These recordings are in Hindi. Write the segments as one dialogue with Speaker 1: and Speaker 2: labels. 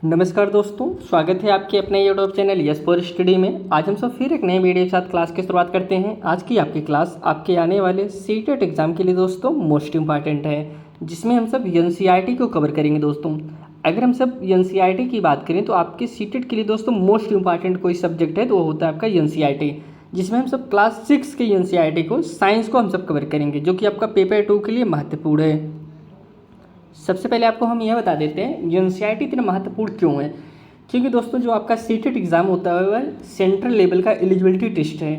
Speaker 1: नमस्कार दोस्तों, स्वागत है आपके अपने YouTube channel yes for study में। आज हम सब फिर एक नए वीडियो के साथ क्लास की शुरुआत करते हैं। आज की आपकी क्लास आपके आने वाले सीटेट एग्ज़ाम के लिए दोस्तों मोस्ट इंपॉर्टेंट है, जिसमें हम सब एनसीईआरटी को कवर करेंगे दोस्तों। अगर हम सब एनसीईआरटी की बात करें तो आपके सीटेट के लिए दोस्तों मोस्ट इंपॉर्टेंट कोई सब्जेक्ट है तो वो होता है आपका एनसीईआरटी, जिसमें हम सब क्लास 6 के एनसीईआरटी को साइंस को हम सब कवर करेंगे, जो कि आपका पेपर 2 के लिए महत्वपूर्ण है। सबसे पहले आपको हम यह बता देते हैं एनसीईआरटी इतना महत्वपूर्ण क्यों है। क्योंकि दोस्तों जो आपका सीटेट एग्ज़ाम होता है वह सेंट्रल लेवल का एलिजिबिलिटी टेस्ट है।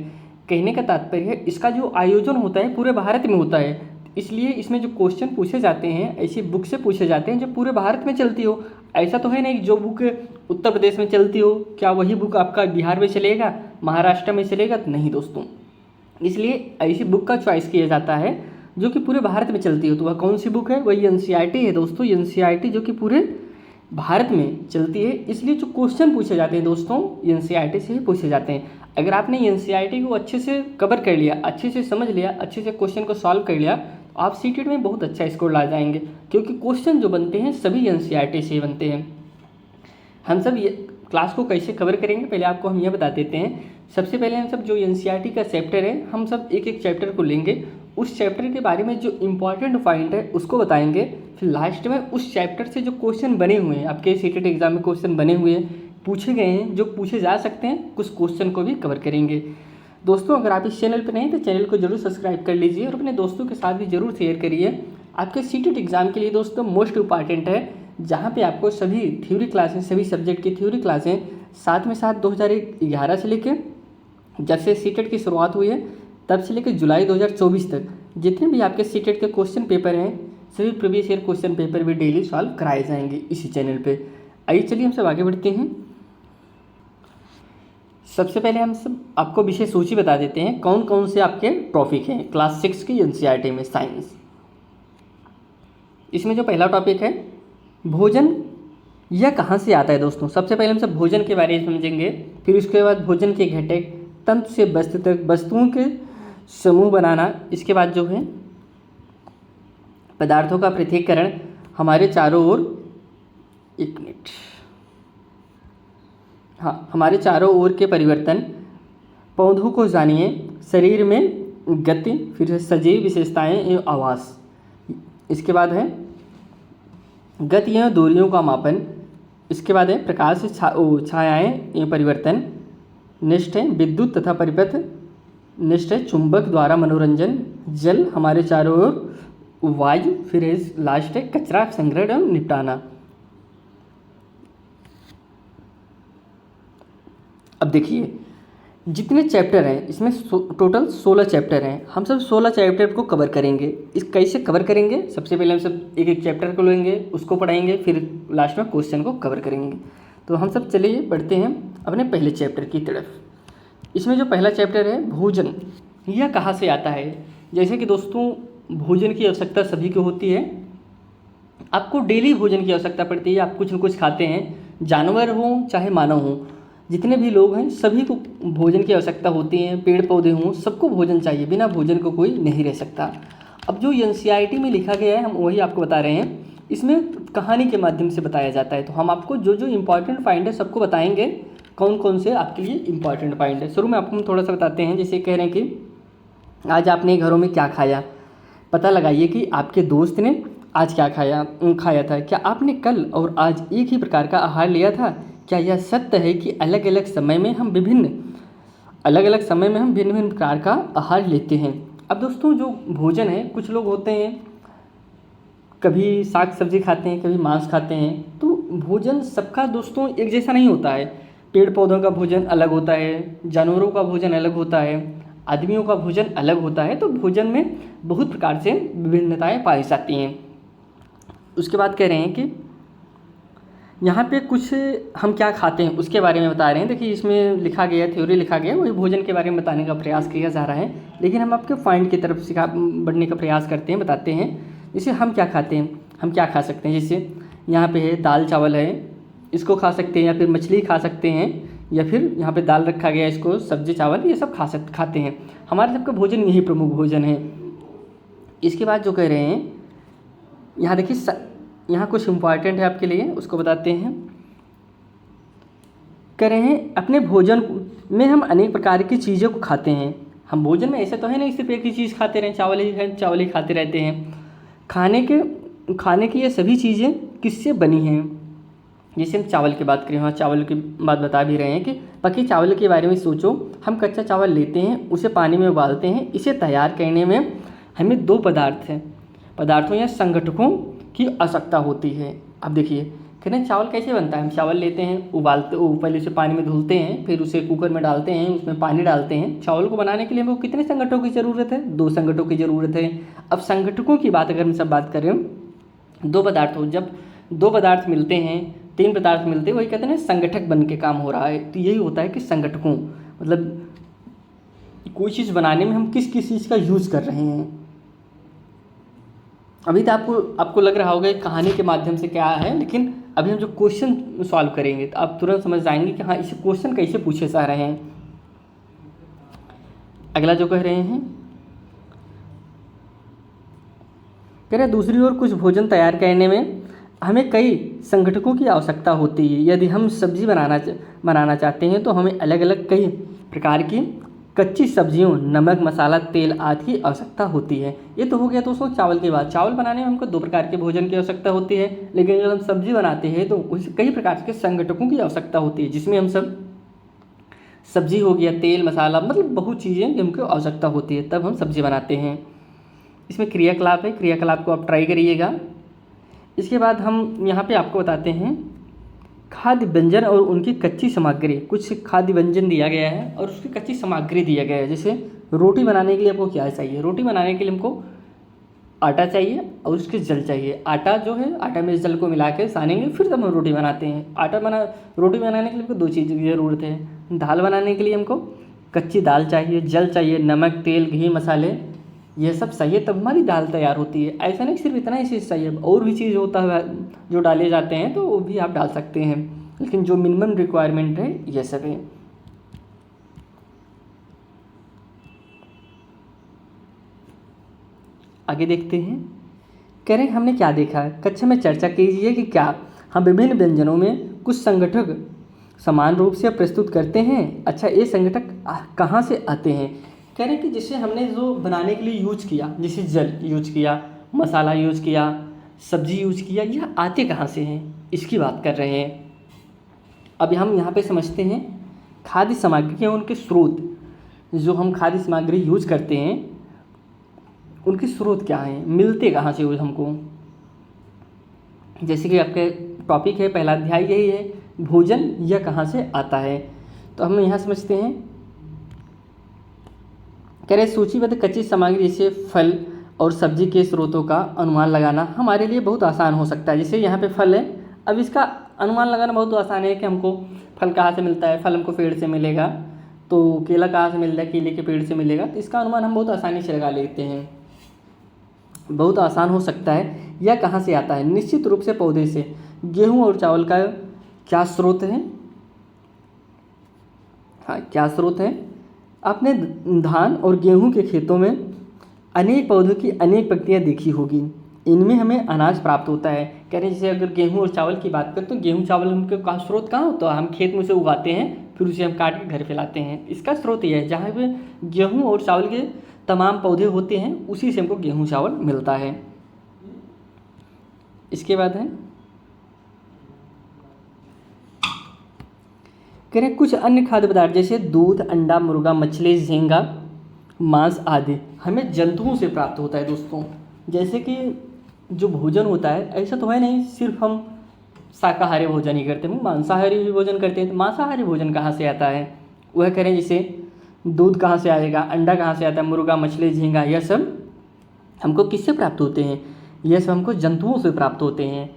Speaker 1: कहने का तात्पर्य है इसका जो आयोजन होता है पूरे भारत में होता है, इसलिए इसमें जो क्वेश्चन पूछे जाते हैं ऐसी बुक से पूछे जाते हैं जो पूरे भारत में चलती हो। ऐसा तो है नहीं जो बुक उत्तर प्रदेश में चलती हो क्या वही बुक आपका बिहार में चलेगा, महाराष्ट्र में चलेगा, तो नहीं दोस्तों। इसलिए ऐसी बुक का चॉइस किया जाता है जो कि पूरे भारत में चलती हो। तो वह कौन सी बुक है? वही एनसीईआरटी है दोस्तों। एनसीईआरटी जो कि पूरे भारत में चलती है, इसलिए जो क्वेश्चन पूछे जाते हैं दोस्तों एनसीईआरटी से ही पूछे जाते हैं। अगर आपने एनसीईआरटी को अच्छे से कवर कर लिया, अच्छे से समझ लिया, अच्छे से क्वेश्चन को सॉल्व कर लिया, तो आप सीटेट में बहुत अच्छा स्कोर ला जाएंगे, क्योंकि क्वेश्चन जो बनते हैं सभी एनसीईआरटी से ही बनते हैं। हम सब ये क्लास को कैसे कवर करेंगे पहले आपको हम ये बता देते हैं। सबसे पहले हम सब जो एनसीईआरटी का चैप्टर है हम सब एक एक चैप्टर को लेंगे, उस चैप्टर के बारे में जो इम्पॉर्टेंट पॉइंट है उसको बताएंगे। फिर लास्ट में उस चैप्टर से जो क्वेश्चन बने हुए हैं, आपके सीटेट एग्जाम में क्वेश्चन बने हुए हैं, पूछे गए हैं, जो पूछे जा सकते हैं, कुछ क्वेश्चन को भी कवर करेंगे। दोस्तों अगर आप इस चैनल पर नहीं तो चैनल को जरूर सब्सक्राइब कर लीजिए और अपने दोस्तों के साथ भी जरूर शेयर करिए। आपके सीटेट एग्जाम के लिए दोस्तों मोस्ट इंपॉर्टेंट है, जहाँ पे आपको सभी थ्योरी क्लासें, सभी सब्जेक्ट की थ्योरी क्लासें साथ में साथ 2011 से लेकर जब से सीटेट की शुरुआत हुई है तब से लेकर जुलाई 2024 तक जितने भी आपके सीटेट के क्वेश्चन पेपर हैं सभी प्रीवियस ईयर क्वेश्चन पेपर भी डेली सॉल्व कराए जाएंगे इसी चैनल पे। आइए चलिए हम सब आगे बढ़ते हैं। सबसे पहले हम सब आपको विषय सूची बता देते हैं कौन कौन से आपके टॉपिक हैं क्लास 6 की एनसीईआरटी में साइंस। इसमें जो पहला टॉपिक है भोजन, यह कहाँ से आता है दोस्तों। सबसे पहले हम सब भोजन के बारे में समझेंगे, फिर उसके बाद भोजन के घटक, तंत्र से वस्तु तक, वस्तुओं के समूह बनाना, इसके बाद जो है पदार्थों का पृथक्करण, हमारे चारों ओर, एक मिनट, हाँ, हमारे चारों ओर के परिवर्तन, पौधों को जानिए, शरीर में गति, फिर है सजीव विशेषताएं एवं आवास। इसके बाद है गति एवं दूरियों का मापन। इसके बाद है प्रकाश से छायाएं एवं परिवर्तन। नेक्स्ट है विद्युत तथा परिपथ। नेक्स्ट है चुंबक द्वारा मनोरंजन, जल, हमारे चारों ओर, वायु, फिर है लास्ट है कचरा संग्रहण एवं निपटाना। अब देखिए जितने चैप्टर हैं इसमें टोटल 16 चैप्टर हैं। हम सब 16 चैप्टर को कवर करेंगे। इस कैसे कवर करेंगे, सबसे पहले हम सब एक एक चैप्टर को लेंगे, उसको पढ़ाएंगे, फिर लास्ट में क्वेश्चन को कवर करेंगे। तो हम सब चलिए बढ़ते हैं अपने पहले चैप्टर की तरफ। इसमें जो पहला चैप्टर है भोजन, यह कहाँ से आता है। जैसे कि दोस्तों भोजन की आवश्यकता सभी को होती है, आपको डेली भोजन की आवश्यकता पड़ती है। आप कुछ न कुछ खाते हैं, जानवर हों चाहे मानव हों, जितने भी लोग हैं सभी को भोजन की आवश्यकता होती है। पेड़ पौधे हों, सबको भोजन चाहिए, बिना भोजन को कोई नहीं रह सकता। अब जो एनसीईआरटी में लिखा गया है हम वही आपको बता रहे हैं। इसमें कहानी के माध्यम से बताया जाता है, तो हम आपको जो जो इम्पॉर्टेंट पॉइंट है सबको बताएंगे, कौन कौन से आपके लिए इम्पॉर्टेंट पॉइंट है। शुरू में आपको हम थोड़ा सा बताते हैं, जैसे कह रहे हैं कि आज आपने घरों में क्या खाया। पता लगाइए कि आपके दोस्त ने आज क्या खाया था। क्या आपने कल और आज एक ही प्रकार का आहार लिया था। क्या यह सत्य है कि अलग अलग समय में हम भिन्न भिन्न प्रकार का आहार लेते हैं। अब दोस्तों जो भोजन है, कुछ लोग होते हैं कभी साग सब्जी खाते हैं, कभी मांस खाते हैं, तो भोजन सबका दोस्तों एक जैसा नहीं होता है। पेड़ पौधों का भोजन अलग होता है, जानवरों का भोजन अलग होता है, आदमियों का भोजन अलग होता है। तो भोजन में बहुत प्रकार से विभिन्नताएं पाई जाती हैं। उसके बाद कह रहे हैं कि यहाँ पे कुछ हम क्या खाते हैं उसके बारे में बता रहे हैं। देखिए इसमें लिखा गया, थ्योरी लिखा गया, वही भोजन के बारे में बताने का प्रयास किया जा रहा है, लेकिन हम आपके पॉइंट की तरफ बढ़ने का प्रयास करते हैं, बताते हैं। जैसे हम क्या खाते हैं, हम क्या खा सकते हैं। जैसे यहाँ पे है दाल चावल है, इसको खा सकते हैं, या फिर मछली खा सकते हैं, या फिर यहाँ पे दाल रखा गया, इसको सब्जी चावल ये सब खाते हैं। हमारे सबका भोजन यही प्रमुख भोजन है। इसके बाद जो कह रहे हैं यहाँ देखिए, यहाँ कुछ इम्पॉर्टेंट है आपके लिए, उसको बताते हैं। कह रहे हैं अपने भोजन में हम अनेक प्रकार की चीज़ों को खाते हैं। हम भोजन में ऐसे तो है नहीं सिर्फ एक ही चीज़ खाते रहें, चावल ही खाते रहते हैं। खाने की ये सभी चीज़ें किससे बनी हैं? जैसे हम चावल की बात करें, हाँ चावल की बात बता भी रहे हैं कि पके चावल के बारे में सोचो। हम कच्चा चावल लेते हैं, उसे पानी में उबालते हैं। इसे तैयार करने में हमें दो पदार्थों या संगठकों की आवश्यकता होती है। अब देखिए कहते हैं चावल कैसे बनता है। हम चावल लेते हैं, पहले उसे पानी में धुलते हैं, फिर उसे कुकर में डालते हैं, उसमें पानी डालते हैं। चावल को बनाने के लिए हमको कितने संगठकों की ज़रूरत है? 2 संगठकों की ज़रूरत है। अब संगठकों की बात अगर हम सब बात करें, जब 2 पदार्थ मिलते हैं, 3 पदार्थ मिलते हैं, वही कहते हैं ना संगठक बन के काम हो रहा है। तो यही होता है कि संगठकों मतलब कोई चीज़ बनाने में हम किस चीज़ का यूज़ कर रहे हैं। अभी तो आपको लग रहा होगा कहानी के माध्यम से क्या है, लेकिन अभी हम जो क्वेश्चन सॉल्व करेंगे तो आप तुरंत समझ जाएंगे कि हाँ इसे क्वेश्चन कैसे पूछे जा रहे हैं। अगला जो कह रहे हैं, कह रहे दूसरी ओर कुछ भोजन तैयार करने में हमें कई संगठकों की आवश्यकता होती है। यदि हम सब्जी बनाना चाहते हैं तो हमें अलग अलग कई प्रकार की कच्ची सब्जियों, नमक, मसाला, तेल आदि की आवश्यकता होती है। ये तो हो गया दोस्तों चावल की बात। चावल बनाने में हमको 2 प्रकार के भोजन की आवश्यकता होती है, लेकिन अगर हम सब्जी बनाते हैं तो उसे कई प्रकार के संगठकों की आवश्यकता होती है, जिसमें हम सब सब्जी हो गया, तेल, मसाला, मतलब बहुत चीज़ें की हमको आवश्यकता होती है, तब हम सब्जी बनाते हैं। इसमें क्रियाकलाप है, क्रियाकलाप को आप ट्राई करिएगा। इसके बाद हम यहाँ पे आपको बताते हैं खाद्य व्यंजन और उनकी कच्ची सामग्री। कुछ खाद्य व्यंजन दिया गया है और उसकी कच्ची सामग्री दिया गया है। जैसे रोटी बनाने के लिए आपको क्या चाहिए? रोटी बनाने के लिए हमको आटा चाहिए और उसके जल चाहिए। आटा जो है, आटा में जल को मिला के सानेंगे, फिर तब हम रोटी बनाते हैं। रोटी बनाने के लिए हमको 2 चीज़ की ज़रूरत है। दाल बनाने के लिए हमको कच्ची दाल चाहिए, जल चाहिए, नमक, तेल, घी, मसाले, ये सब चाहिए, तब हमारी दाल तैयार होती है। ऐसा नहीं सिर्फ इतना ही चीज़ चाहिए, और भी चीज़ होता है जो डाले जाते हैं, तो वो भी आप डाल सकते हैं, लेकिन जो मिनिमम रिक्वायरमेंट है ये सब है। आगे देखते हैं, कह रहे हैं हमने क्या देखा है। कक्षा में चर्चा कीजिए कि क्या हम विभिन्न व्यंजनों में कुछ संगठक समान रूप से प्रस्तुत करते हैं। अच्छा, ये संगठक कहाँ से आते हैं? कह रहे हैं कि जिसे हमने जो बनाने के लिए यूज किया, जैसे जल यूज किया, मसाला यूज किया, सब्जी यूज किया, यह आते कहाँ से हैं, इसकी बात कर रहे हैं। अब हम यहाँ पे समझते हैं खाद्य सामग्री के उनके स्रोत। जो हम खाद्य सामग्री यूज करते हैं उनके स्रोत क्या हैं, मिलते कहाँ से हमको। जैसे कि आपके टॉपिक है, पहला अध्याय यही है, भोजन यह कहाँ से आता है। तो हम यहाँ समझते हैं, कह रहे सूचीबद्ध कच्ची सामग्री जैसे फल और सब्जी के स्रोतों का अनुमान लगाना हमारे लिए बहुत आसान हो सकता है। जैसे यहाँ पे फल है, अब इसका अनुमान लगाना बहुत आसान है कि हमको फल कहाँ से मिलता है। फल हमको पेड़ से मिलेगा, तो केला कहाँ से मिलता है, केले के पेड़ से मिलेगा, तो इसका अनुमान हम बहुत आसानी से लगा लेते हैं, बहुत आसान हो सकता है। यह कहाँ से आता है? निश्चित रूप से पौधे से। गेहूँ और चावल का क्या स्रोत है? हाँ, क्या स्रोत है? आपने धान और गेहूं के खेतों में अनेक पौधों की अनेक प्रक्रिया देखी होगी, इनमें हमें अनाज प्राप्त होता है। कह रहे हैं जैसे अगर गेहूं और चावल की बात करें तो गेहूं चावल उनके का स्रोत कहाँ होता है? हम खेत में उसे उगाते हैं, फिर उसे हम काट के घर पे लाते हैं। इसका स्रोत ये है, जहाँ पे गेहूँ और चावल के तमाम पौधे होते हैं उसी से हमको गेहूँ चावल मिलता है। इसके बाद है, कह रहे कुछ अन्य खाद्य पदार्थ जैसे दूध, अंडा, मुर्गा, मछली, झींगा, मांस आदि हमें जंतुओं से प्राप्त होता है। दोस्तों, जैसे कि जो भोजन होता है ऐसा तो है नहीं सिर्फ हम शाकाहारी भोजन ही करते हैं, मांसाहारी भी भोजन करते हैं। तो मांसाहारी भोजन कहाँ से आता है? वह करें जैसे दूध कहाँ से आएगा, अंडा कहाँ से आता है, मुर्गा, मछली, झींगा, यह सब हमको किससे प्राप्त होते हैं? यह सब हमको जंतुओं से प्राप्त होते हैं।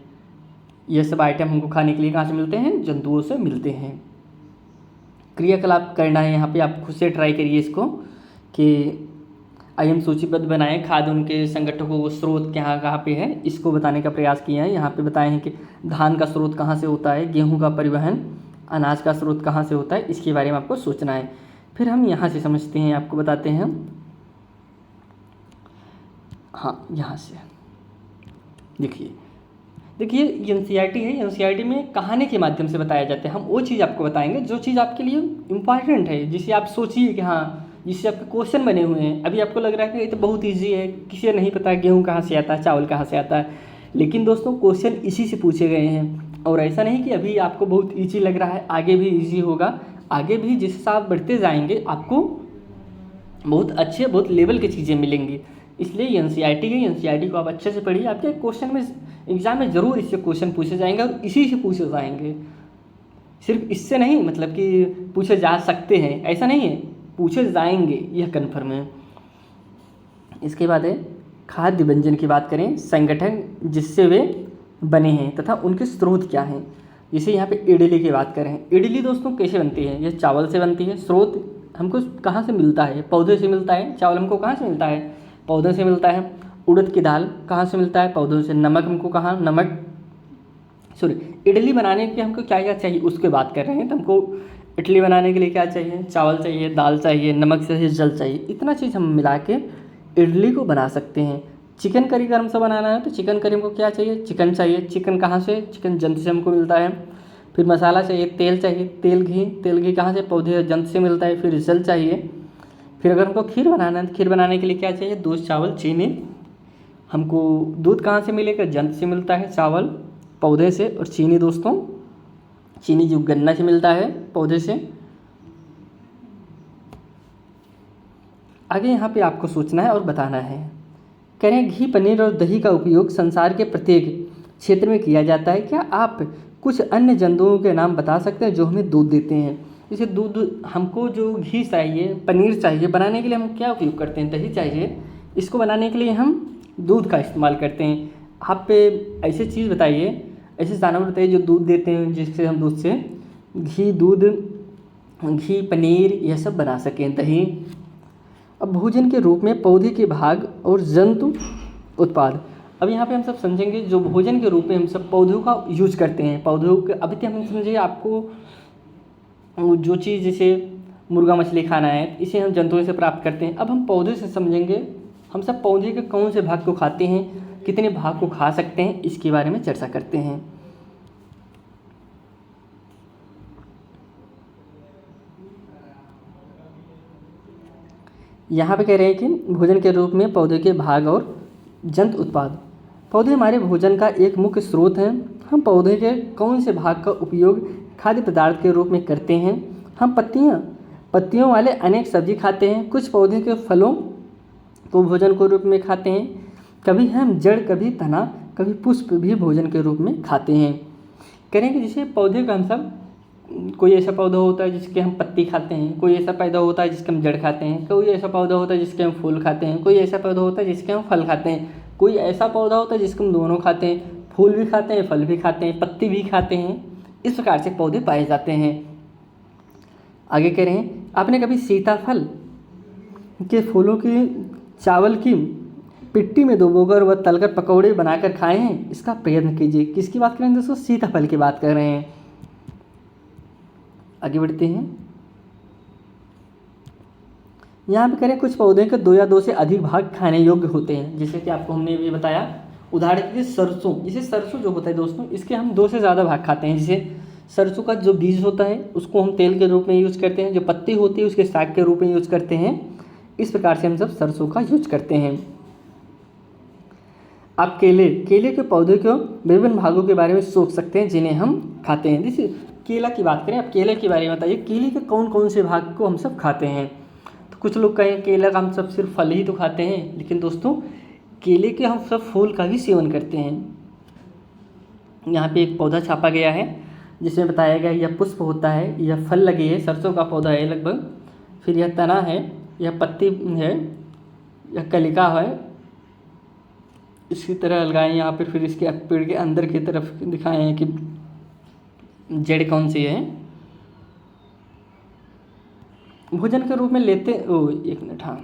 Speaker 1: यह सब आइटम हमको खाने के लिए कहाँ से मिलते हैं? जंतुओं से मिलते हैं। क्रियाकलाप करना है यहाँ पे, आप खुद से ट्राई करिए इसको कि आइए हम सूचीबद्ध बनाएं खाद्य उनके संगठकों को स्रोत कहाँ पे है, इसको बताने का प्रयास किया है। यहाँ पे बताए हैं कि धान का स्रोत कहाँ से होता है, गेहूं का परिवहन, अनाज का स्रोत कहाँ से होता है, इसके बारे में आपको सोचना है। फिर हम यहाँ से समझते हैं, आपको बताते हैं। हाँ, यहाँ से देखिए, देखिए एनसीईआरटी है, एनसीईआरटी में कहानी के माध्यम से बताया जाता है। हम वो चीज़ आपको बताएंगे जो चीज़ आपके लिए इम्पॉर्टेंट है, जिसे आप सोचिए कि हाँ, जिससे आपके क्वेश्चन बने हुए हैं। अभी आपको लग रहा है कि ये तो बहुत ईजी है, किसी को नहीं पता गेहूँ कहाँ से आता है, चावल कहाँ से आता है, लेकिन दोस्तों क्वेश्चन इसी से पूछे गए हैं। और ऐसा नहीं कि अभी आपको बहुत ईजी लग रहा है, आगे भी ईजी होगा। आगे भी जिस हिसाब बढ़ते जाएंगे आपको बहुत अच्छे, बहुत लेवल की चीज़ें मिलेंगी। इसलिए एनसीईआरटी है, एनसीईआरटी को आप अच्छे से पढ़िए। आपके क्वेश्चन में, एग्जाम में ज़रूर इससे क्वेश्चन पूछे जाएंगे और इसी से पूछे जाएंगे। सिर्फ इससे नहीं, मतलब कि पूछे जा सकते हैं ऐसा नहीं है, पूछे जाएंगे, यह कन्फर्म है। इसके बाद है खाद्य व्यंजन की बात करें, संगठन जिससे वे बने हैं तथा उनके स्रोत क्या हैं। जैसे यहाँ पे इडली की बात करें, इडली दोस्तों कैसे बनती है, यह चावल से बनती है। स्रोत हमको कहाँ से मिलता है, पौधे से मिलता है। चावल हमको कहाँ से मिलता है, पौधे से मिलता है। उड़द की दाल कहाँ से मिलता है, पौधों से। नमक हमको कहाँ, इडली बनाने के हमको क्या क्या चाहिए उसके बात कर रहे हैं। तो हमको इडली बनाने के लिए क्या चाहिए, चावल चाहिए, दाल चाहिए, नमक चाहिए, जल चाहिए। इतना चीज़ हम मिला के इडली को बना सकते हैं। चिकन करी अगर हमसे बनाना है तो चिकन करी हमको क्या चाहिए, चिकन चाहिए। चिकन कहाँ से, चिकन जंतु से हमको मिलता है। फिर मसाला चाहिए, तेल चाहिए, तेल घी कहाँ से, पौधे जंतु से मिलता है। फिर जल चाहिए। फिर अगर हमको खीर बनाना है तो खीर बनाने के लिए क्या चाहिए, दूध, चावल, चीनी। हमको दूध कहाँ से मिलेगा, जंतु से मिलता है, चावल पौधे से, और चीनी दोस्तों, चीनी जो गन्ना से मिलता है, पौधे से। आगे यहाँ पे आपको सोचना है और बताना है। कह रहे हैं घी, पनीर और दही का उपयोग संसार के प्रत्येक क्षेत्र में किया जाता है। क्या आप कुछ अन्य जंतुओं के नाम बता सकते हैं जो हमें दूध देते हैं। जैसे दूध, हमको जो घी चाहिए, पनीर चाहिए, बनाने के लिए हम क्या उपयोग करते हैं, दही चाहिए। इसको बनाने के लिए हम दूध का इस्तेमाल करते हैं। आप ऐसी चीज़ बताइए, ऐसे जानवर बताइए जो दूध देते हैं, जिससे हम दूध से घी, घी, पनीर यह सब बना सकें, दही। अब भोजन के रूप में पौधे के भाग और जंतु उत्पाद। अब यहाँ पे हम सब समझेंगे जो भोजन के रूप में हम सब पौधों का यूज करते हैं। पौधों के अभी तक हम समझे, आपको जो चीज़ जैसे मुर्गा मछली खाना है, इसे हम जंतुओं से प्राप्त करते हैं। अब हम पौधे से समझेंगे, हम सब पौधे के कौन से भाग को खाते हैं, कितने भाग को खा सकते हैं, इसके बारे में चर्चा करते हैं। यहाँ पे कह रहे हैं कि भोजन के रूप में पौधे के भाग और जंतु उत्पाद। पौधे हमारे भोजन का एक मुख्य स्रोत हैं। हम पौधे के कौन से भाग का उपयोग खाद्य पदार्थ के रूप में करते हैं। हम पत्तियों वाले अनेक सब्जी खाते हैं। कुछ पौधे के फलों को भोजन के रूप में खाते हैं। कभी हम जड़, कभी तना, कभी पुष्प भी भोजन के रूप में खाते हैं। करेंगे जैसे पौधे का हम सब, कोई ऐसा पौधा होता है जिसके हम पत्ती खाते हैं, कोई ऐसा पौधा होता है जिसके हम जड़ खाते हैं, कोई ऐसा पौधा होता है जिसके हम फूल खाते हैं, कोई ऐसा पौधा होता है जिसके हम फल खाते हैं, कोई ऐसा पौधा होता है जिसके हम दोनों खाते हैं, फूल भी खाते हैं, फल भी खाते हैं, पत्ती भी खाते हैं। इस प्रकार से पौधे पाए जाते हैं। आगे कह रहे हैं, आपने कभी सीताफल के फूलों की चावल की पिट्टी में डुबोकर व तलकर पकौड़े बनाकर खाए हैं। इसका प्रयत्न कीजिए। किसकी बात कर रहे हैं दोस्तों, सीताफल की बात कर रहे हैं। आगे बढ़ते हैं। यहाँ पे करें कुछ पौधे के 2 या 2 से अधिक भाग खाने योग्य होते हैं। जैसे कि आपको हमने भी बताया, उदाहरण के लिए सरसों। जैसे सरसों जो होता है दोस्तों, इसके हम 2 से ज़्यादा भाग खाते हैं। जैसे सरसों का जो बीज होता है उसको हम तेल के रूप में यूज करते हैं, जो पत्ती होती है उसके साग के रूप में यूज करते हैं। इस प्रकार से हम सब सरसों का यूज करते हैं। आप केले के पौधे के विभिन्न भागों के बारे में सोच सकते हैं जिन्हें हम खाते हैं। जैसे केला की बात करें, आप केले के बारे में बताइए, केले के कौन कौन से भाग को हम सब खाते हैं। तो कुछ लोग कहें केला का हम सब सिर्फ फल ही तो खाते हैं, लेकिन दोस्तों केले के हम सब फूल का भी सेवन करते हैं। यहाँ पे एक पौधा छापा गया है जिसमें बताया गया यह पुष्प होता है, यह फल लगी है, सरसों का पौधा है लगभग, फिर यह तना है, यह पत्ती है, यह कलिका है। इसी तरह लगाएं यहाँ पर, फिर इसके पेड़ के अंदर की तरफ दिखाएं हैं कि जड़ कौन सी है। भोजन के रूप में लेते, एक मिनट, हाँ,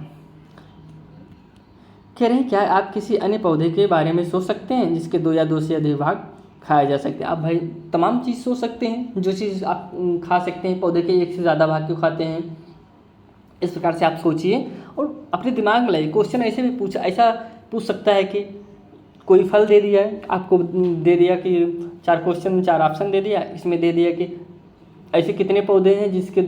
Speaker 1: कह रहे हैं क्या आप किसी अन्य पौधे के बारे में सोच सकते हैं जिसके 2 या 2 से अधिक भाग खाया जा सकते हैं। आप भाई तमाम चीज़ सोच सकते हैं, जो चीज़ आप खा सकते हैं। पौधे के 1 से ज़्यादा भाग क्यों खाते हैं, इस प्रकार से आप सोचिए और अपने दिमाग में लाइए। क्वेश्चन ऐसे भी ऐसा पूछ सकता है कि कोई फल दे दिया है आपको, दे दिया कि 4 क्वेश्चन 4 ऑप्शन दे दिया, इसमें दे दिया कि ऐसे कितने पौधे हैं जिसके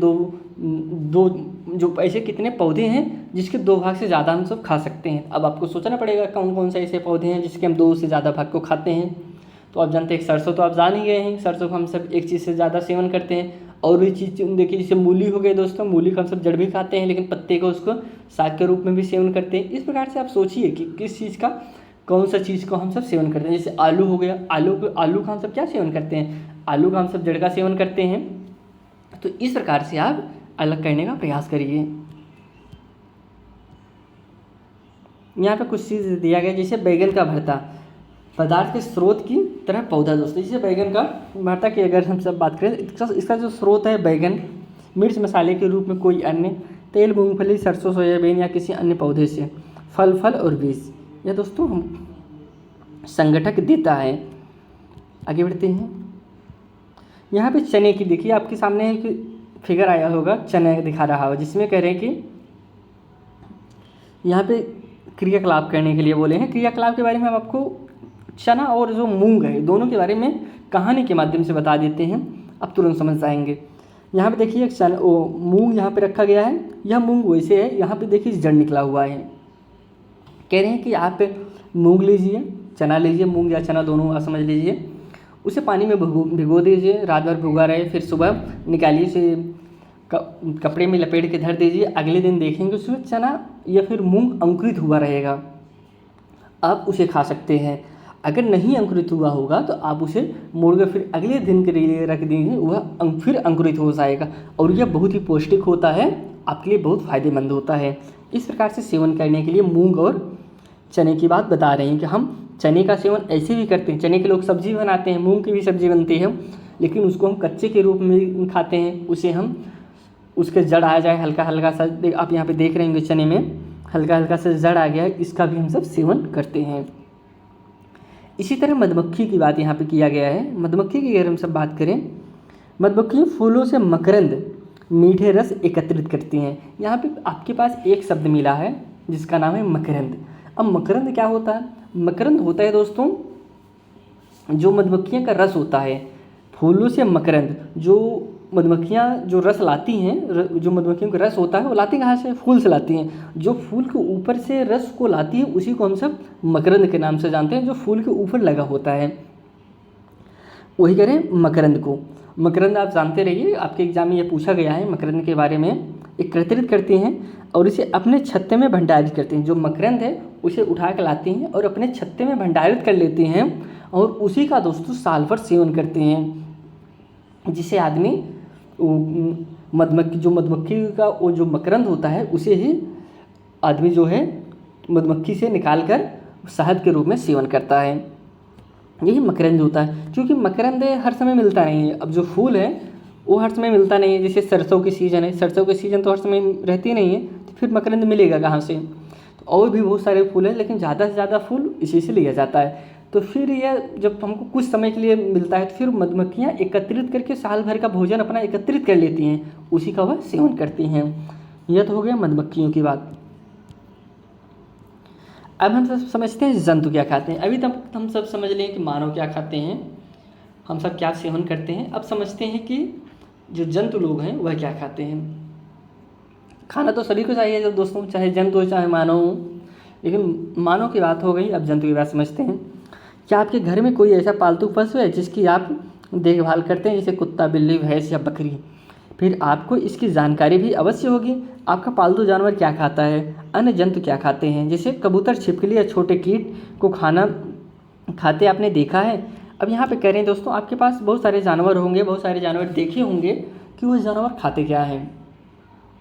Speaker 1: ऐसे कितने पौधे हैं जिसके 2 भाग से ज़्यादा हम सब खा सकते हैं। अब आपको सोचना पड़ेगा कौन कौन से ऐसे पौधे हैं जिसके हम 2 से ज़्यादा भाग को खाते हैं। तो आप जानते हैं सरसों तो आप जान ही गए हैं, सरसों को हम सब एक चीज़ से ज़्यादा सेवन करते हैं। और भी चीज़ देखिए, जैसे मूली हो गई दोस्तों, मूली को हम सब जड़ भी खाते हैं, लेकिन पत्ते को उसको साग के रूप में भी सेवन करते हैं। इस प्रकार से आप सोचिए कि किस चीज़ का, कौन सा चीज़ को हम सब सेवन करते हैं। जैसे आलू हो गया, आलू का हम सब क्या सेवन करते हैं, आलू का हम सब जड़ का सेवन करते हैं। तो इस प्रकार से आप अलग करने का प्रयास करिए। यहाँ पे कुछ चीज़ दिया गया, जैसे बैगन का भरता, पदार्थ के स्रोत की तरह पौधा दोस्तों। जैसे बैगन का भरता की अगर हम सब बात करें, इसका जो स्रोत है बैगन, मिर्च मसाले के रूप में कोई अन्य, तेल, मूंगफली, सरसों, सोयाबीन या किसी अन्य पौधे से फल और बीज, यह दोस्तों हम संगठक देता है। आगे बढ़ते हैं। यहाँ पे चने की देखिए, आपके सामने एक फिगर आया होगा, चने दिखा रहा हो, जिसमें कह रहे हैं कि यहाँ पे क्रियाकलाप करने के लिए बोले हैं। क्रियाकलाप के बारे में हम आपको चना और जो मूंग है दोनों के बारे में कहानी के माध्यम से बता देते हैं, आप तुरंत समझ जाएंगे। यहाँ पे देखिए मूंग यहाँ पे रखा गया है, यह मूंग वैसे है, यहाँ पे देखिए जड़ निकला हुआ है। कह रहे हैं कि आप मूंग लीजिए, चना लीजिए, मूंग या चना दोनों आप समझ लीजिए, उसे पानी में भिगो दीजिए, रात भर भुगा रहे, फिर सुबह निकालिए, उसे कपड़े में लपेट के धर दीजिए। अगले दिन देखेंगे उसमें चना या फिर मूंग अंकुरित हुआ रहेगा, आप उसे खा सकते हैं। अगर नहीं अंकुरित हुआ होगा तो आप उसे मोड़ कर फिर अगले दिन के लिए रख दीजिए, वह फिर अंकुरित हो जाएगा और यह बहुत ही पौष्टिक होता है, आपके लिए बहुत फ़ायदेमंद होता है। इस प्रकार से सेवन करने के लिए मूंग और चने की बात बता रहे हैं कि हम चने का सेवन ऐसे भी करते हैं। चने के लोग सब्जी बनाते हैं, मूंग की भी सब्जी बनती है, लेकिन उसको हम कच्चे के रूप में खाते हैं। उसे हम उसके जड़ आ जाए हल्का हल्का सा, आप यहाँ पे देख रहे होंगे चने में हल्का हल्का सा जड़ आ गया है, इसका भी हम सब सेवन करते हैं। इसी तरह मधुमक्खी की बात यहाँ पे किया गया है। मधुमक्खी की अगर हम सब बात करें, मधुमक्खी फूलों से मकरंद, मीठे रस एकत्रित करती हैं। यहाँ पे आपके पास एक शब्द मिला है जिसका नाम है मकरंद। अब मकरंद क्या होता है? मकरंद होता है दोस्तों जो मधुमक्खियाँ का रस होता है। फूलों से मकरंद, जो मधुमक्खियाँ जो रस लाती हैं, जो मधुमक्खियों का रस होता है वो लाती कहाँ से? फूल से लाती हैं। जो फूल के ऊपर से रस को लाती है उसी को हम सब मकरंद के नाम से जानते हैं, जो फूल के ऊपर लगा होता है, वही करें मकरंद को। मकरंद आप जानते रहिए, आपके एग्जाम में ये पूछा गया है मकरंद के बारे में। एकत्रित करते हैं और इसे अपने छत्ते में भंडारित करते हैं। जो मकरंद है उसे उठा कर लाती हैं और अपने छत्ते में भंडारित कर लेते हैं और उसी का दोस्तों साल भर सेवन करते हैं, जिसे आदमी मधुमक्खी का वो जो मकरंद होता है उसे ही आदमी जो है मधुमक्खी से निकाल कर शहद के रूप में सेवन करता है। यही मकरंद होता है। क्योंकि मकरंद हर समय मिलता नहीं है। अब जो फूल है वो हर समय मिलता नहीं है। जैसे सरसों की सीज़न है, सरसों की सीज़न तो हर समय रहती नहीं है, तो फिर मकरंद मिलेगा कहाँ से? तो और भी बहुत सारे फूल हैं, लेकिन ज़्यादा से ज़्यादा फूल इसी से लिया जाता है। तो फिर यह जब हमको कुछ समय के लिए मिलता है तो फिर मधुमक्खियाँ एकत्रित करके साल भर का भोजन अपना एकत्रित कर लेती हैं, उसी का वह सेवन करती हैं। यह तो हो गया मधुमक्खियों की बात। अब हम सब समझते हैं जंतु क्या खाते हैं। अभी तक हम सब समझ लें कि मानव क्या खाते हैं, हम सब क्या सेवन करते हैं। अब समझते हैं कि जो जंतु लोग हैं वह क्या खाते हैं। खाना तो सभी को चाहिए जब दोस्तों, चाहे जंतु हो चाहे मानव हो, लेकिन मानव की बात हो गई, अब जंतु की बात समझते हैं। क्या आपके घर में कोई ऐसा पालतू पशु है जिसकी आप देखभाल करते हैं, जैसे कुत्ता, बिल्ली, भैंस या बकरी? फिर आपको इसकी जानकारी भी अवश्य होगी। आपका पालतू जानवर क्या खाता है, अन्य जंतु क्या खाते हैं। जैसे कबूतर, छिपकली या छोटे कीट को खाना खाते आपने देखा है। अब यहाँ पे कह रहे हैं दोस्तों, आपके पास बहुत सारे जानवर होंगे, बहुत सारे जानवर देखे होंगे कि वो जानवर खाते क्या हैं।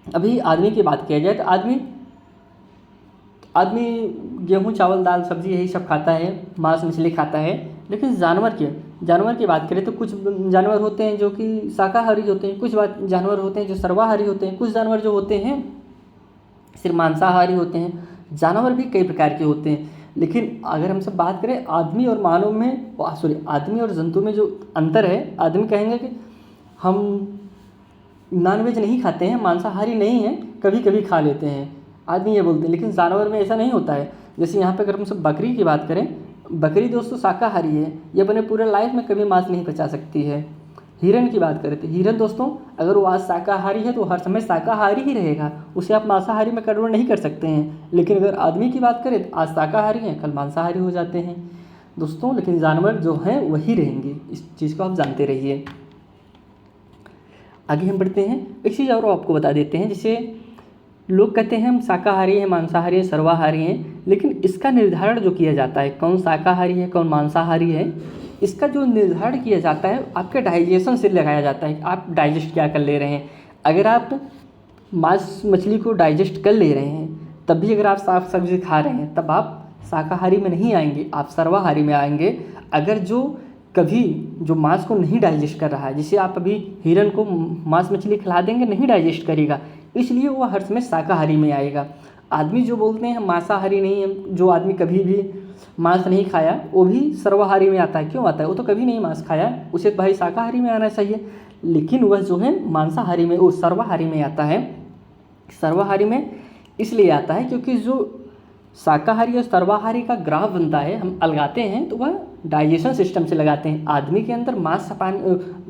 Speaker 1: अभी आदमी की बात किया जाए तो आदमी गेहूँ, चावल, दाल, सब्जी यही सब खाता है, मांस मछली खाता है। लेकिन जानवर की बात करें तो कुछ जानवर होते हैं जो कि शाकाहारी होते हैं, कुछ जानवर होते हैं जो सर्वाहारी होते हैं, कुछ जानवर जो होते हैं सिर्फ मांसाहारी होते हैं। जानवर भी कई प्रकार के होते हैं। लेकिन अगर हम सब बात करें आदमी और मानव में, आदमी और जंतु में जो अंतर है, आदमी कहेंगे कि हम नॉनवेज नहीं खाते हैं, मांसाहारी नहीं हैं, कभी कभी खा लेते हैं, आदमी ये बोलते हैं। लेकिन जानवर में ऐसा नहीं होता है। जैसे यहाँ पे अगर हम सब बकरी की बात करें, बकरी दोस्तों शाकाहारी है, ये अपने पूरे लाइफ में कभी मांस नहीं पचा सकती है। हिरन की बात करें तो हिरन दोस्तों अगर वो आज शाकाहारी है तो हर समय शाकाहारी ही रहेगा, उसे आप मांसाहारी में कन्वर्ट नहीं कर सकते हैं। लेकिन अगर आदमी की बात करें तो आज शाकाहारी हैं, कल मांसाहारी हो जाते हैं दोस्तों। लेकिन जानवर जो हैं वही रहेंगे, इस चीज़ को आप जानते रहिए। आगे हम बढ़ते हैं, एक चीज़ और आपको बता देते हैं। जैसे लोग कहते हैं हम शाकाहारी हैं, मांसाहारी हैं, सर्वाहारी हैं, लेकिन इसका निर्धारण जो किया जाता है कौन शाकाहारी है कौन मांसाहारी है, इसका जो निर्धारण किया जाता है आपके डाइजेशन से लगाया जाता है। आप डाइजेस्ट क्या कर ले रहे हैं। अगर आप मांस मछली को डाइजेस्ट कर ले रहे हैं तब भी अगर आप साग सब्जी खा रहे हैं तब आप शाकाहारी में नहीं आएंगे, आप सर्वाहारी में आएंगे। अगर जो कभी जो मांस को नहीं डाइजेस्ट कर रहा है, जैसे आप अभी हिरन को मांस मछली खिला देंगे नहीं डाइजेस्ट करेगा, इसलिए वो हर समय शाकाहारी में आएगा। आदमी जो बोलते हैं हम मांसाहारी नहीं हैं, जो आदमी कभी भी मांस नहीं खाया वो भी सर्वाहारी में आता है। क्यों आता है, वो तो कभी नहीं मांस खाया, उसे भाई शाकाहारी में आना चाहिए। लेकिन वह जो है मांसाहारी में, वो सर्वाहारी में आता है। सर्वाहारी में इसलिए आता है क्योंकि जो शाकाहारी और सर्वाहारी का ग्राफ बनता है, हम अलगाते हैं तो वह डाइजेशन सिस्टम से लगाते हैं। आदमी के अंदर मांस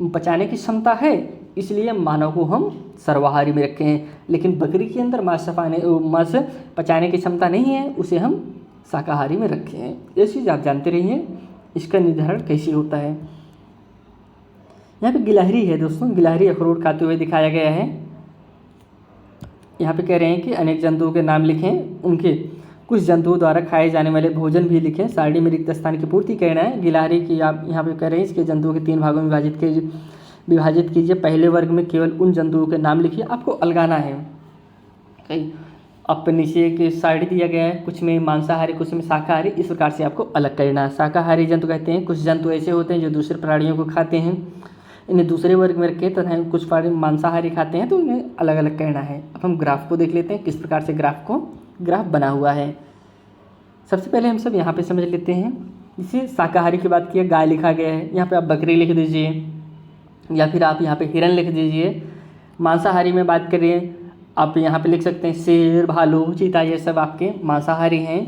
Speaker 1: पचाने की क्षमता है, इसलिए मानव को हम सर्वाहारी में रखे हैं। लेकिन बकरी के अंदर मांस पचाने की क्षमता नहीं है, उसे हम शाकाहारी में रखे हैं। ये चीज़ आप जानते रहिए, इसका निर्धारण कैसे होता है। यहाँ पे गिलहरी है दोस्तों, गिलहरी अखरोट खाते हुए दिखाया गया है। यहाँ पे कह रहे हैं कि अनेक जंतुओं के नाम लिखें, उनके कुछ जंतुओं द्वारा खाए जाने वाले भोजन भी लिखें। सारणी में रिक्त स्थान की पूर्ति कहना है। गिलहरी की आप यहाँ पे कह रहे हैं इसके जंतुओं के 3 भागों में विभाजित कीजिए। पहले वर्ग में केवल उन जंतुओं के नाम लिखिए, आपको अलगाना है। कई अब नीचे के साइड दिया गया है, कुछ में मांसाहारी कुछ में शाकाहारी, इस प्रकार से आपको अलग करना है। शाकाहारी जंतु कहते हैं कुछ जंतु ऐसे होते हैं जो दूसरे प्राणियों को खाते हैं, इन्हें दूसरे वर्ग में रखे, तथा कुछ प्राणी मांसाहारी खाते हैं तो इन्हें अलग अलग करना है। अब हम ग्राफ को देख लेते हैं किस प्रकार से ग्राफ बना हुआ है। सबसे पहले हम सब यहाँ पे समझ लेते हैं। जैसे शाकाहारी की बात की, गाय लिखा गया है, यहाँ पे आप बकरी लिख दीजिए या फिर आप यहाँ पे हिरन लिख दीजिए। मांसाहारी में बात करें आप यहाँ पे लिख सकते हैं शेर, भालू, चीता, ये सब आपके मांसाहारी हैं।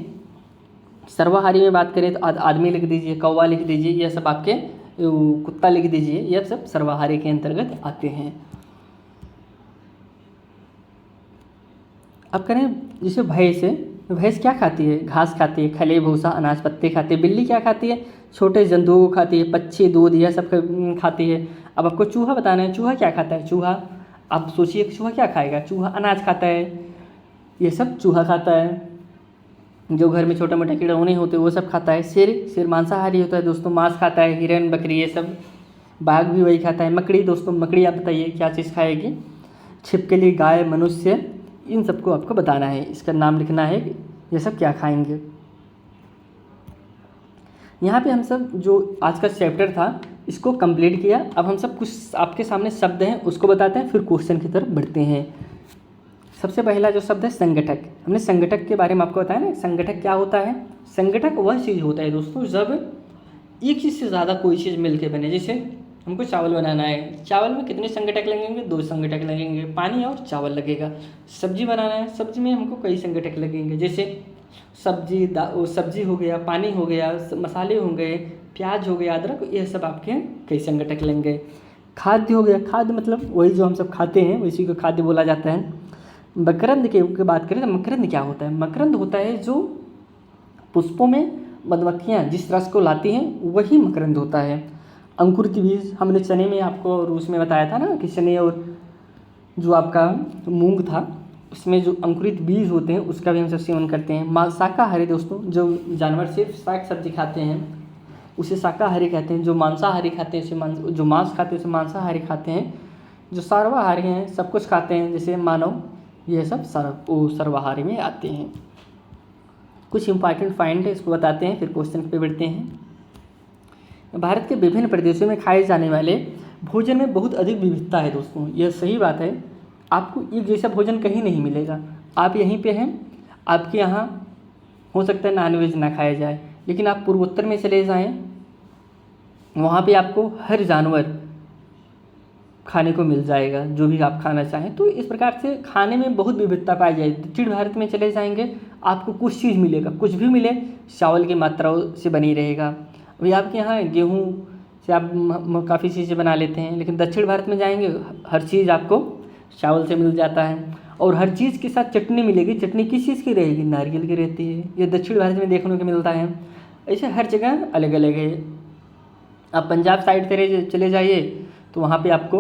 Speaker 1: सर्वाहारी में बात करें तो आदमी लिख दीजिए, कौवा लिख दीजिए, ये सब आपके कुत्ता लिख दीजिए, ये सब सर्वाहारी के अंतर्गत आते हैं। अब करें जैसे भैंस है, भैंस क्या खाती है, घास खाती है, खले भूसा अनाज पत्ते खाती है। बिल्ली क्या खाती है, छोटे जंतुओं को खाती है, पक्षी दूध यह सब खाती है। अब आपको चूहा बताना है, चूहा क्या खाता है। चूहा आप सोचिए चूहा क्या खाएगा, चूहा अनाज खाता है, ये सब चूहा खाता है। जो घर में छोटे मोटे कीड़े होते हैं वो सब खाता है। शेर मांसाहारी होता है दोस्तों, मांस खाता है, हिरन बकरी ये सब। बाघ भी वही खाता है। मकड़ी दोस्तों, मकड़ी आप बताइए क्या चीज़ खाएगी। छिपकली, गाय, मनुष्य, इन सबको आपको बताना है, इसका नाम लिखना है ये सब क्या खाएंगे। यहाँ पे हम सब जो आज का चैप्टर था इसको कंप्लीट किया। अब हम सब कुछ आपके सामने शब्द हैं उसको बताते हैं, फिर क्वेश्चन की तरफ बढ़ते हैं। सबसे पहला जो शब्द है संगठक। हमने संगठक के बारे में आपको बताया ना, संगठक क्या होता है। संगठक वह चीज़ होता है दोस्तों जब एक चीज़ से ज़्यादा कोई चीज़ मिलकर बने। जैसे हमको चावल बनाना है, चावल में कितने संगठक लगेंगे, 2 संगठक लगेंगे, पानी और चावल लगेगा। सब्जी बनाना है, सब्जी में हमको कई संगठक लगेंगे, जैसे सब्जी हो गया, पानी हो गया, मसाले हो गए, प्याज हो गया, अदरक, ये सब आपके कई संगठक लगेंगे। खाद्य हो गया, खाद्य मतलब वही जो हम सब खाते हैं उसी को खाद्य बोला जाता है। मकरंद की बात करें तो मकरंद क्या होता है। मकरंद होता है जो पुष्पों में मधुमक्खियाँ जिस रस को लाती हैं वही मकरंद होता है। अंकुरित बीज, हमने चने में आपको रूस में बताया था ना कि चने और जो आपका मूंग था उसमें जो अंकुरित बीज होते हैं उसका भी हम सब सेवन करते हैं। शाकाहारी दोस्तों, जो जानवर सिर्फ साग सब्जी खाते हैं उसे शाकाहारी कहते हैं। जो मांसाहारी खाते हैं उसे जो मांस खाते हैं उसे मांसाहारी खाते हैं। जो सर्वाहारी हैं सब कुछ खाते हैं जैसे मानव, ये सब सर्वाहारी में आते हैं। कुछ इंपॉर्टेंट पॉइंट है इसको बताते हैं, फिर क्वेश्चन पे बढ़ते हैं। भारत के विभिन्न प्रदेशों में खाए जाने वाले भोजन में बहुत अधिक विविधता है दोस्तों, यह सही बात है। आपको एक जैसा भोजन कहीं नहीं मिलेगा। आप यहीं पे हैं, आपके यहाँ हो सकता है नॉनवेज ना खाया जाए, लेकिन आप पूर्वोत्तर में चले जाएं, वहाँ पे आपको हर जानवर खाने को मिल जाएगा, जो भी आप खाना चाहें। तो इस प्रकार से खाने में बहुत विविधता पाई जाएगी। दक्षिण भारत में चले जाएंगे, आपको कुछ चीज़ मिलेगा, कुछ भी मिले चावल की मात्राओं से बनी रहेगा। अभी आपके यहाँ गेहूँ से आप काफ़ी चीज़ें बना लेते हैं, लेकिन दक्षिण भारत में जाएंगे हर चीज़ आपको चावल से मिल जाता है। और हर चीज़ के साथ चटनी मिलेगी। चटनी किस चीज़ की रहेगी? नारियल की रहती है। ये दक्षिण भारत में देखने को मिलता है। ऐसे हर जगह अलग अलग है। आप पंजाब साइड चले जाइए तो वहाँ पे आपको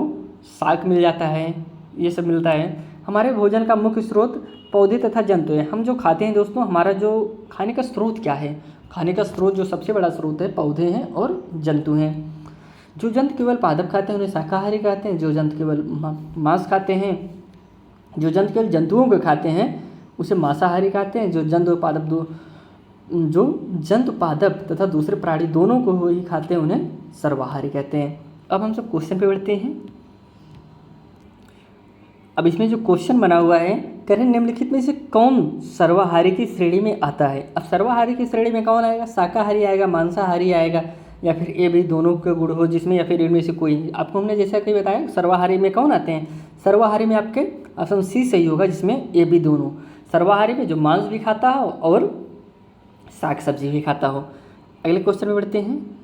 Speaker 1: साग मिल जाता है, ये सब मिलता है। हमारे भोजन का मुख्य स्रोत पौधे तथा जंतु हैं। हम जो खाते हैं दोस्तों, हमारा जो खाने का स्रोत क्या है? खाने का स्रोत जो सबसे बड़ा स्रोत है पौधे हैं और जंतु हैं। जो जंतु केवल पादप खाते हैं उन्हें शाकाहारी कहते हैं। जो जंतु केवल मांस खाते हैं, जो जंतु केवल जंतुओं को खाते हैं उसे मांसाहारी कहते हैं। जो जंतु पादप तथा दूसरे प्राणी दोनों को ही खाते हैं उन्हें सर्वाहारी कहते हैं। अब हम सब क्वेश्चन पे बढ़ते हैं। अब इसमें जो क्वेश्चन बना हुआ है, करें निम्नलिखित में से कौन सर्वाहारी की श्रेणी में आता है? अब सर्वाहारी की श्रेणी में कौन आएगा? शाकाहारी आएगा, मांसाहारी आएगा, या फिर ये भी दोनों के गुण हो जिसमें, या फिर इनमें से कोई? आपको हमने जैसा कि बताया सर्वाहारी में कौन आते हैं? सर्वाहारी में आपके ऑप्शन सी सही होगा, जिसमें ए बी दोनों। सर्वाहारी में जो मांस भी खाता हो और साग सब्जी भी खाता हो। अगले क्वेश्चन में बढ़ते हैं।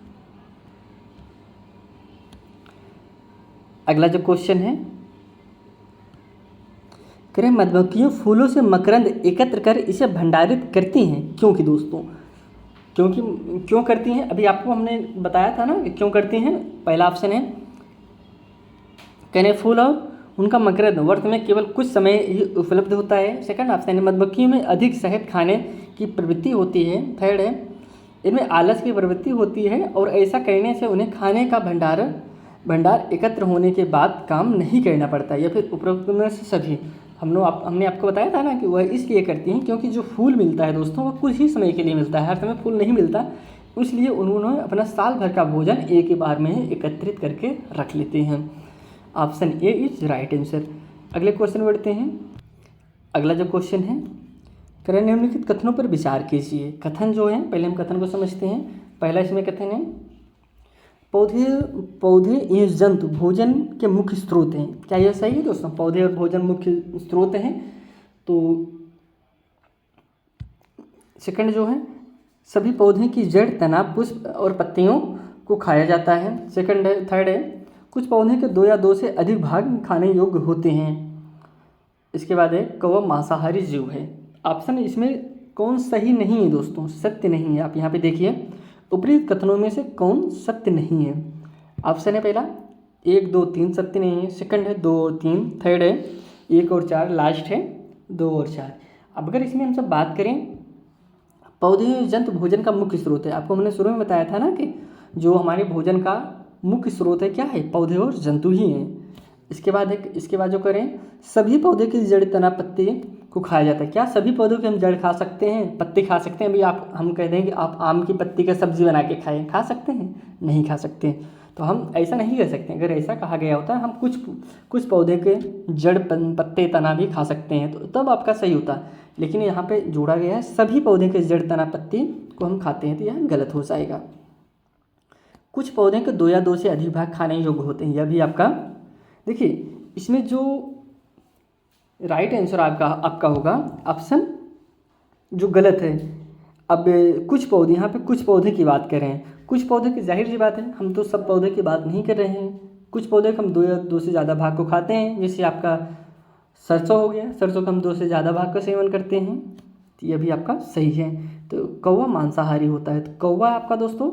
Speaker 1: अगला जो क्वेश्चन है, करें मधुमक्खियों फूलों से मकरंद एकत्र कर इसे भंडारित करती हैं, क्योंकि दोस्तों क्यों करती हैं? अभी आपको हमने बताया था ना कि क्यों करती हैं। पहला ऑप्शन है, करें फूल और उनका मकरंद वर्ष में केवल कुछ समय ही उपलब्ध होता है। सेकंड ऑप्शन है, मधुमक्खियों में अधिक शहद खाने की प्रवृत्ति होती है। थर्ड है, इनमें आलस की प्रवृत्ति होती है और ऐसा करने से उन्हें खाने का भंडार एकत्र होने के बाद काम नहीं करना पड़ता। या फिर उपरोक्त में से सभी। हमने आपको बताया था ना कि वह इसलिए करती हैं क्योंकि जो फूल मिलता है दोस्तों वो कुछ ही समय के लिए मिलता है, हर समय फूल नहीं मिलता, इसलिए उन्होंने अपना साल भर का भोजन एक ही बार में एकत्रित करके रख लेते हैं। Option A is right answer. अगले क्वेश्चन बढ़ते हैं। अगला जो क्वेश्चन है, करें निम्नलिखित कथनों पर विचार कीजिए। कथन जो है, पहले हम कथन को समझते हैं। पहला इसमें कथन है, पौधे ये जंतु भोजन के मुख्य स्रोत हैं। क्या यह सही है दोस्तों? पौधे और भोजन मुख्य स्रोत हैं। तो सेकंड जो है, सभी पौधे की जड़, तना, पुष्प और पत्तियों को खाया जाता है। सेकंड है। थर्ड है, कुछ पौधे के 2 या 2 से अधिक भाग खाने योग्य होते हैं। इसके बाद है, कौवा मांसाहारी जीव है। ऑप्शन इसमें कौन सही नहीं है दोस्तों? सत्य नहीं है। आप यहाँ पे देखिए, उपरोक्त कथनों में से कौन सत्य नहीं है? ऑप्शन है पहला 1, 2, 3 सत्य नहीं है। सेकंड है 2 और 3। थर्ड है 1 और 4। लास्ट है 2 और 4। अब अगर इसमें हम सब बात करें, पौधे जंतु भोजन का मुख्य स्रोत है। आपको हमने शुरू में बताया था ना कि जो हमारे भोजन का मुख्य स्रोत है क्या है? पौधे और जंतु ही हैं। इसके बाद जो करें, सभी पौधे की जड़, तना, पत्ती को खाया जाता है। क्या सभी पौधों की हम जड़ खा सकते हैं, पत्ती खा सकते हैं? अभी हम कह दें कि आप आम की पत्ती का सब्जी बना के खाएं, खा सकते हैं? नहीं खा सकते। तो हम ऐसा नहीं कर सकते। अगर ऐसा कहा गया होता है, हम कुछ पौधे के जड़, पत्ते, तना भी खा सकते हैं, तो तब आपका सही होता। लेकिन यहाँ पे जोड़ा गया है सभी पौधे के जड़, तना, पत्ती को हम खाते हैं, तो यह गलत हो जाएगा। कुछ पौधे के 2 या 2 से अधिक भाग खाने योग्य होते हैं, यह भी आपका। देखिए, इसमें जो राइट आंसर आपका होगा ऑप्शन जो गलत है। अब कुछ पौधे, यहाँ पे कुछ पौधे की बात कर रहे हैं। कुछ पौधे की जाहिर सी बात है, हम तो सब पौधे की बात नहीं कर रहे हैं। कुछ पौधे हम 2 या 2 से ज़्यादा भाग को खाते हैं, जैसे आपका सरसों हो गया। सरसों का हम 2 से ज़्यादा भाग का सेवन करते हैं, तो यह भी आपका सही है। तो कौवा मांसाहारी होता है, तो कौवा आपका दोस्तों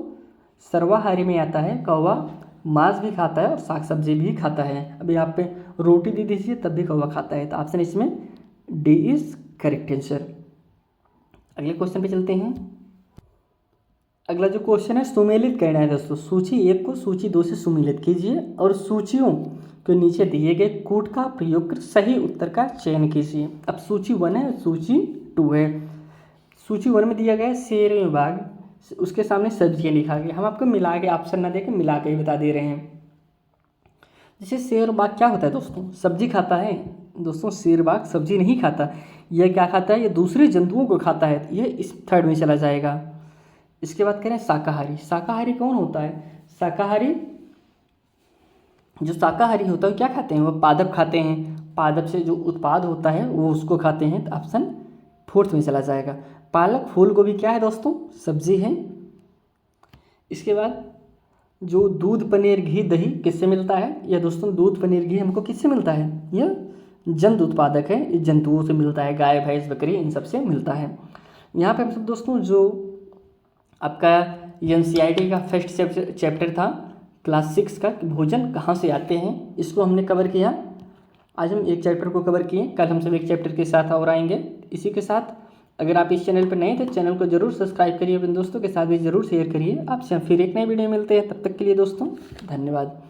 Speaker 1: सर्वाहारी में आता है। कौवा मांस भी खाता है और साग सब्जी भी खाता है। अभी आप पे रोटी दे दीजिए तब भी कौवा खाता है। तो ऑप्शन इसमें डी इज करेक्ट आंसर। अगले क्वेश्चन पे चलते हैं। अगला जो क्वेश्चन है, सुमेलित करना है दोस्तों। सूची 1 को सूची 2 से सुमेलित कीजिए और सूचियों के नीचे दिए गए कोड का प्रयोग कर सही उत्तर का चयन कीजिए। अब सूची 1 है, सूची 2 है। सूची 1 में दिया गया है शेर विभाग, उसके सामने सब्जियाँ लिखा गया। हम आपको मिला के ऑप्शन ना देकर मिला के ही बता दे रहे हैं। जैसे शेर बाघ क्या होता है दोस्तों? सब्जी खाता है दोस्तों। शेर बाघ सब्जी नहीं खाता, यह क्या खाता है? ये दूसरे जंतुओं को खाता है। ये इस थर्ड में चला जाएगा। इसके बाद करें शाकाहारी। शाकाहारी कौन होता है? शाकाहारी जो शाकाहारी होता है वो क्या खाते हैं, वो पादप खाते हैं। पादप से जो उत्पाद होता है वो उसको खाते हैं। तो ऑप्शन फोर्थ में चला जाएगा। पालक फूल गोभी क्या है दोस्तों, सब्जी है। इसके बाद जो दूध पनीर घी दही किससे मिलता है, यह दोस्तों दूध पनीर घी हमको किससे मिलता है, यह जंतु उत्पादक है, ये जंतुओं से मिलता है, गाय भैंस बकरी इन सब से मिलता है। यहाँ पे हम सब दोस्तों जो आपका NCERT का फर्स्ट चैप्टर था क्लास 6 का, भोजन कहाँ से आते हैं, इसको हमने कवर किया। आज हम एक चैप्टर को कवर किए, कल हम सब एक चैप्टर के साथ और आएंगे। इसी के साथ अगर आप इस चैनल पर नए थे, चैनल को जरूर सब्सक्राइब करिए, अपने दोस्तों के साथ भी जरूर शेयर करिए। आपसे हम फिर एक नए वीडियो मिलते हैं, तब तक के लिए दोस्तों धन्यवाद।